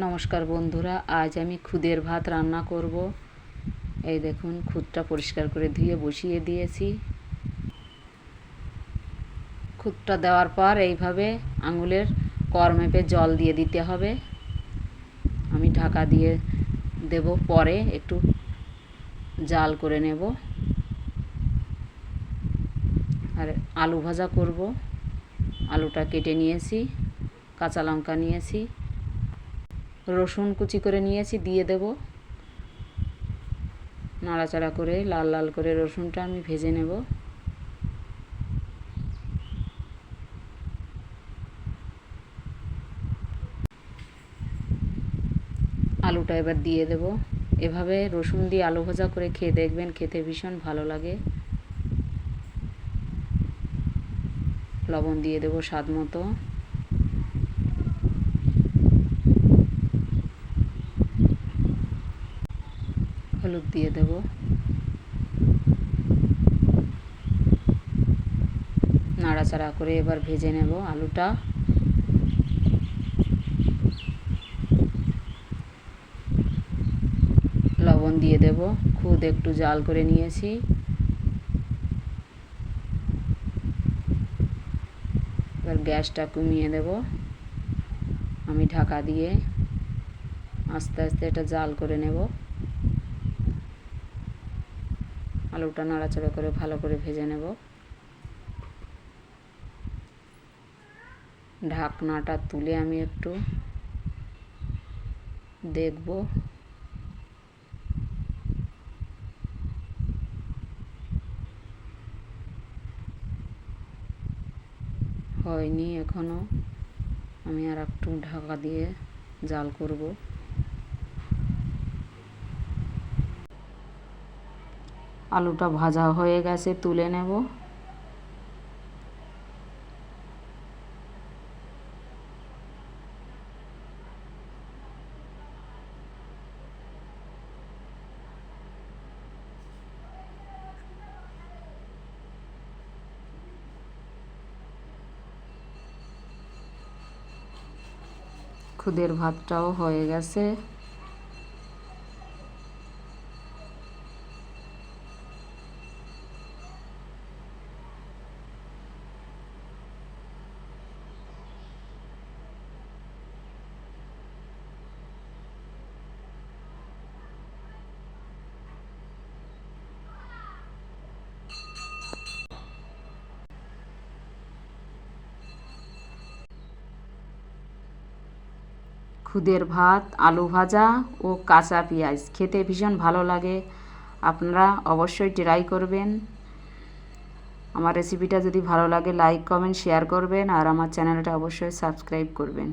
নমস্কার বন্ধুরা, আজ আমি খুদের ভাত রান্না করব। এই দেখুন, খুদটা পরিষ্কার করে ধুয়ে বসিয়ে দিয়েছি। খুদটা দেওয়ার পর এইভাবে আঙুলের কর মেপে জল দিয়ে দিতে হবে। আমি ঢাকা দিয়ে দেব, পরে একটু জাল করে নেব। আর আলু ভাজা করব। আলুটা কেটে নিয়েছি, কাঁচা লঙ্কা নিয়েছি, রসুন কুচি করে নিয়েছি, দিয়ে দেব। নাড়াচাড়া করে লাল লাল করে রসুনটা আমি ভেজে নেব। আলুটা এবার দিয়ে দেব। এভাবে রসুন দিয়ে আলু ভাজা করে খেয়ে দেখবেন, খেতে ভীষণ ভালো লাগে। লবণ দিয়ে দেব স্বাদ মতো। হলুদ দিয়ে দেব। নাড়াচাড়া করে এবার ভেজে নেব আলুটা। লবণ দিয়ে দেব। খুদ একটু জাল করে নিয়েছি। এবার গ্যাসটা কমিয়ে দেব। আমি ঢাকা দিয়ে আস্তে আস্তে এটা জাল করে নেব। আলুটা নাড়াচাড়া করে ভালো করে ভেজে নেব। ঢাকনাটা তুলে আমি একটু দেখব। হয়নি এখনো, আমি আর একটু ঢাকা দিয়ে জাল করব। আলুটা ভাজা হয়ে গেছে, তুলে নেব। খুদের ভাতটাও হয়ে গেছে। খুদের ভাত, আলু ভাজা ও কাঁচা পেঁয়াজ খেতে ভীষণ ভালো লাগে। আপনারা অবশ্যই ট্রাই করবেন। আমার রেসিপিটা যদি ভালো লাগে লাইক কমেন্ট শেয়ার করবেন, আর আমার চ্যানেলটা অবশ্যই সাবস্ক্রাইব করবেন।